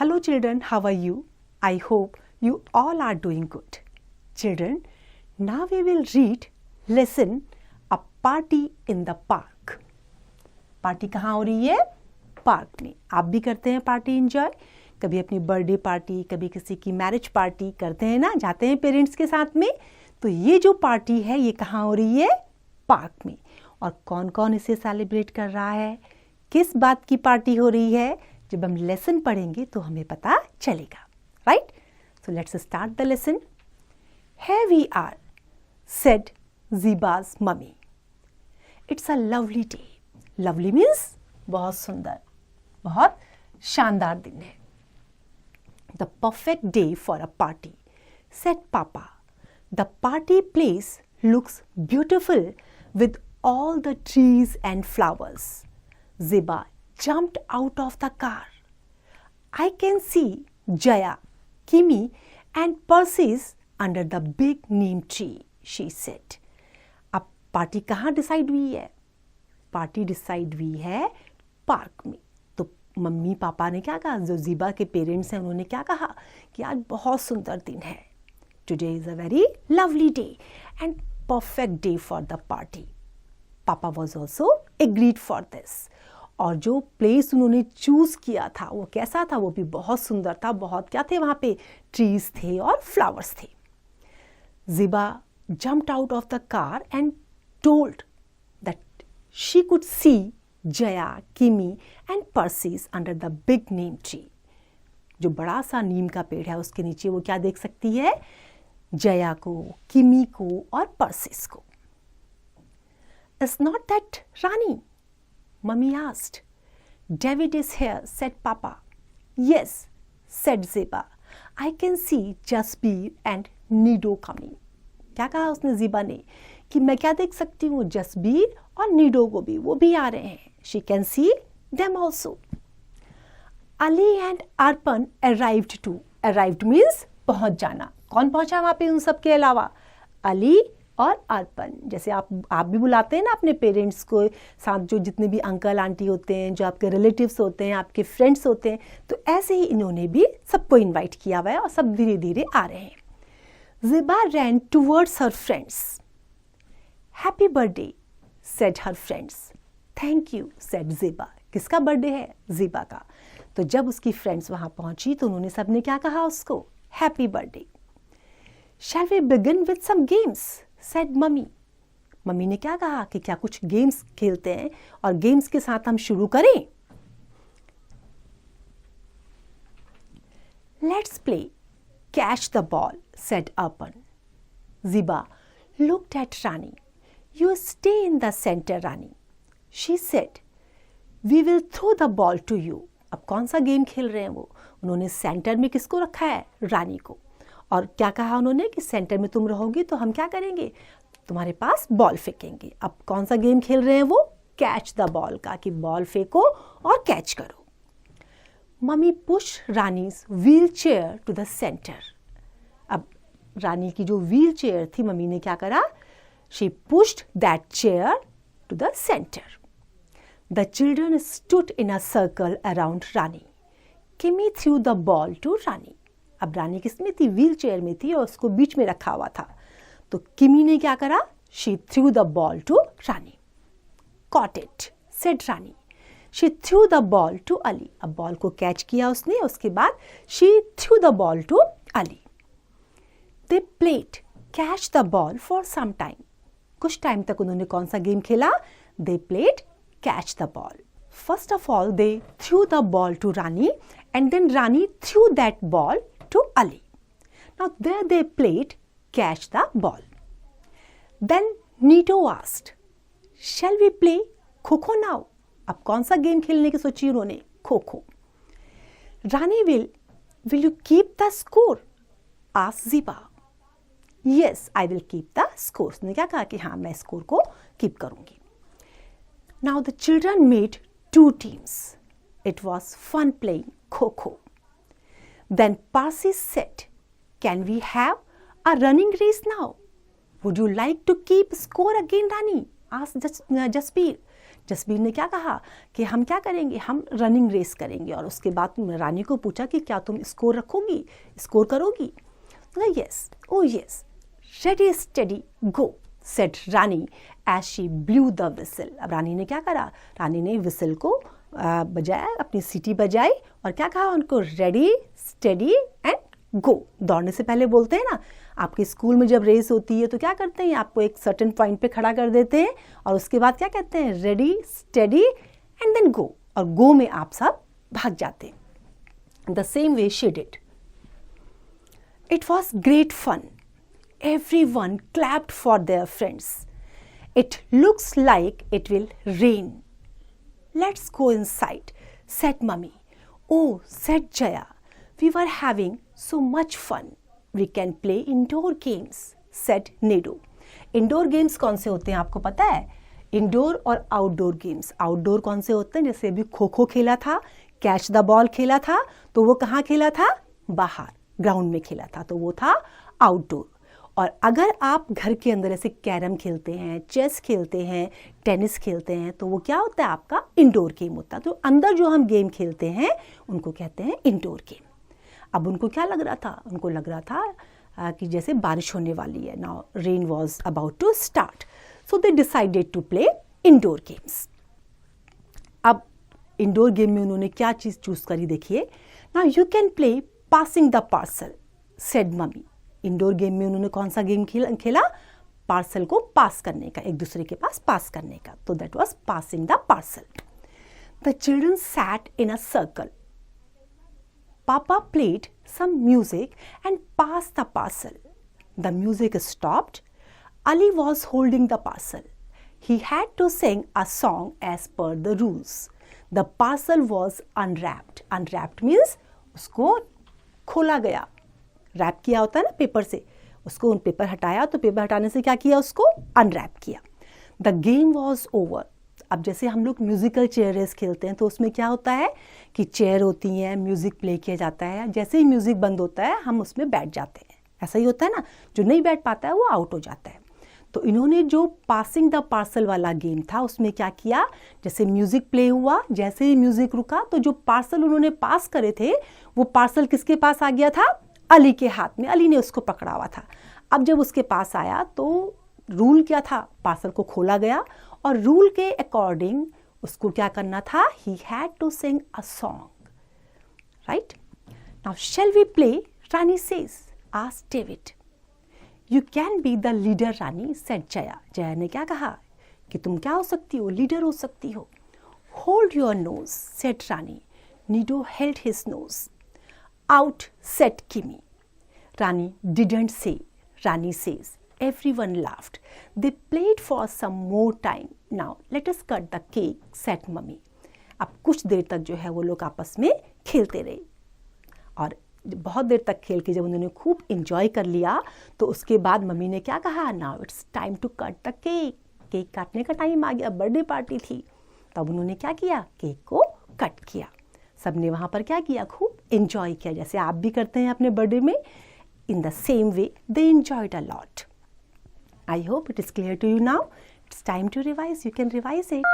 Hello children, how are you? I hope you all are doing good. Children, now we will read lesson A Party in the Park. Party कहाँ हो रही है? Park में. आप भी करते हैं पार्टी एंजॉय? कभी अपनी बर्थडे पार्टी, कभी किसी की मैरिज पार्टी करते हैं ना, जाते हैं पेरेंट्स के साथ में. तो ये जो पार्टी है ये कहाँ हो रही है? पार्क में. और कौन कौन इसे सेलिब्रेट कर रहा है? किस बात की पार्टी हो रही है? जब हम लेसन पढ़ेंगे तो हमें पता चलेगा. Right? So let's start the lesson. Here we are, said Zeba's mummy. It's a lovely day. Lovely means बहुत सुंदर, बहुत शानदार दिन है. The perfect day for a party, said Papa. The party place looks beautiful with all the trees and flowers. Zeba jumped out of the car. I can see Jaya, Kimi and Persis under the big neem tree, she said. अब party कहाँ decide हुई है? Party decide हुई है park में. तो mummy papa ने क्या कहा? जो ज़ीबा के पेरेंट्स हैं उन्होंने क्या कहा कि आज बहुत सुंदर दिन है. Today is a very lovely day and perfect day for the party. Papa was also agreed for this. और जो प्लेस उन्होंने चूज़ किया था वो कैसा था? वो भी बहुत सुंदर था. बहुत क्या थे वहाँ पे? ट्रीज थे और फ्लावर्स थे. Ziba jumped out of the car and told that she could see Jaya, Kimi and Persis under the big neem tree. जो बड़ा सा नीम का पेड़ है उसके नीचे वो क्या देख सकती है? जया को, किमी को और परसिस को. Is not that Rani? Mummy asked. David is here, said Papa. Yes, said Ziba. I can see Jasbir and Nido coming. क्या कहा उसने ज़ीबा ने कि मैं क्या देख सकती हूँ? जसबीर और नीडो को भी, वो भी आ रहे हैं. She can see them also. Ali and Arpan arrived too. Arrived means पहुँच जाना. कौन पहुँचा वहाँ पे उन सब के अलावा? अली और अर्पन. जैसे आप भी बुलाते हैं ना अपने पेरेंट्स को साथ, जो जितने भी अंकल आंटी होते हैं, जो आपके रिलेटिव्स होते हैं, आपके फ्रेंड्स होते हैं, तो ऐसे ही इन्होंने भी सबको इन्वाइट किया हुआ है और सब धीरे धीरे आ रहे हैं. Ziba ran towards her friends. Happy birthday, said her friends. Thank you, said Ziba. किसका बर्थडे है? ज़ीबा का. तो जब उसकी फ्रेंड्स वहाँ पहुँची तो उन्होंने सबने क्या कहा उसको? Happy birthday. Shall we begin with some games? said mummy. Mummy ने क्या कहा कि क्या कुछ गेम्स खेलते हैं और गेम्स के साथ हम शुरू करें. Let's play Catch the ball, said Arpan. Ziba looked at Rani. You stay in the center, Rani. She said, we will throw the ball to you. अब कौन सा गेम खेल रहे हैं वो? उन्होंने सेंटर में किसको रखा है? रानी को. और क्या कहा उन्होंने कि सेंटर में तुम रहोगी तो हम क्या करेंगे? तुम्हारे पास बॉल फेंकेंगे. अब कौन सा गेम खेल रहे हैं वो? कैच द बॉल का, कि बॉल फेंको और कैच करो. Mummy push Rani's wheelchair to the centre. अब रानी की जो व्हील चेयर थी, मम्मी ने क्या करा? She pushed that chair to the centre. The children stood in a circle around Rani. Kimi threw the ball to Rani. अब रानी किसमें थी? व्हील चेयर में थी और उसको बीच में रखा हुआ था. तो किमी ने क्या करा? She threw the ball to Rani. Caught it, said Rani. She threw the ball to Ali. अब बॉल को कैच किया उसने. उसके बाद she threw the ball to Ali. They played catch the ball for some time. कुछ टाइम तक उन्होंने कौन सा गेम खेला? They played catch the ball. First of all, they threw the ball to Rani and then Rani threw that ball to Ali. Now there they played catch the ball. Then Nito asked, shall we play Kho-Kho now? अब कौन सा game खेलने की सोची उन्होंने? खो खो. रानी will you keep the score? asked Ziba. Yes, I will keep the score. उसने क्या कहा कि हाँ मैं स्कोर को कीप करूंगी. Now the children made 2 teams. It was fun playing kho-kho. Then Persis said, can we have a running race now? Would you like to keep score again, Rani? asked Jasbir. Jasbir ने क्या कहा कि हम क्या करेंगे, हम running race करेंगे। और उसके बाद रानी को पूछा कि क्या तुम स्कोर रखोगी, स्कोर करोगी? Yes, oh yes, ready steady go said Rani as she blew the whistle. अब रानी ने क्या करा, रानी ने विसल को बजाया, अपनी सीटी बजाई और क्या कहा उनको, रेडी स्टेडी एंड गो। दौड़ने से पहले बोलते हैं ना, आपके स्कूल में जब रेस होती है तो क्या करते हैं, आपको एक सर्टेन पॉइंट पे खड़ा कर देते हैं और उसके बाद क्या कहते हैं, ready steady and then go. और गो में आप सब भाग जाते हैं। The same way she did. It was great fun. Everyone clapped for their friends. It looks like it will rain. Let's go inside, said Mummy. Oh, said Jaya, we were having so much fun. We can play indoor games, said Nedu. Indoor games कौन से होते हैं आपको पता है? Indoor और outdoor games. Outdoor कौन से होते हैं, जैसे अभी खो खो खेला था, कैच द बॉल खेला था, तो वो कहाँ खेला था, बाहर ग्राउंड में खेला था, तो वो था आउटडोर। और अगर आप घर के अंदर ऐसे कैरम खेलते हैं, चेस खेलते हैं, टेनिस खेलते हैं, तो वो क्या होता है, आपका इंडोर गेम होता है। तो अंदर जो हम गेम खेलते हैं उनको कहते हैं इंडोर गेम। अब उनको क्या लग रहा था, उनको लग रहा था कि जैसे बारिश होने वाली है। Now rain was about to start, so they decided to play indoor games. अब इंडोर गेम में उन्होंने क्या चीज़ चूज करी, देखिए। Now you can play passing the parcel, said mummy. Indoor game में उन्होंने कौन सा गेम खेला, पार्सल को पास करने का, एक दूसरे के पास पास करने का, तो that was passing the parcel. The children sat in a circle. Papa played some music and pass the parcel. The music stopped. Ali was holding the parcel. He had to sing a song as per the rules. The parcel was unwrapped. Unwrapped means उसको खोला गया, rap किया होता है ना paper से, उसको उन पेपर हटाया, तो पेपर हटाने से क्या किया, उसको अनरैप किया। The game was over. अब जैसे हम लोग म्यूजिकल चेयर रेस खेलते हैं तो उसमें क्या होता है कि चेयर होती हैं, म्यूजिक प्ले किया जाता है, जैसे ही म्यूजिक बंद होता है हम उसमें बैठ जाते हैं, ऐसा ही होता है ना। जो नहीं बैठ पाता है वो आउट हो जाता है। तो इन्होंने जो पासिंग द पार्सल वाला गेम था उसमें क्या किया, जैसे म्यूजिक प्ले हुआ, जैसे ही म्यूजिक रुका तो जो पार्सल उन्होंने पास करे थे वो पार्सल किसके पास आ गया था, अली के हाथ में। अली ने उसको पकड़ा हुआ था। अब जब उसके पास आया तो रूल क्या था, पार्सल को खोला गया और रूल के अकॉर्डिंग उसको क्या करना था, he had to sing a song, right. Now shall we play, Rani says, asked David. You can be the leader Rani, said Jaya. Jaya ने क्या कहा कि तुम क्या हो सकती हो, लीडर हो सकती हो। Hold your nose, said Rani. Nido held his nose. Out, said Kimi. Rani didn't say. Rani says. Everyone laughed. They played for some more time. Now let us cut the cake, said Mummy. अब कुछ देर तक जो है वो लोग आपस में खेलते रहे और बहुत देर तक खेल के जब उन्होंने खूब इंजॉय कर लिया तो उसके बाद मम्मी ने क्या कहा, now it's time to cut the cake. Cake काटने का टाइम आ गया, बर्थडे पार्टी थी। तब उन्होंने क्या किया, केक को कट किया। सबने वहाँ पर क्या किया, खूब एंजॉय किया, जैसे आप भी करते हैं अपने बर्थडे में। In the same way they enjoyed a lot. I hope it is clear to you now. It's time to revise. You can revise it.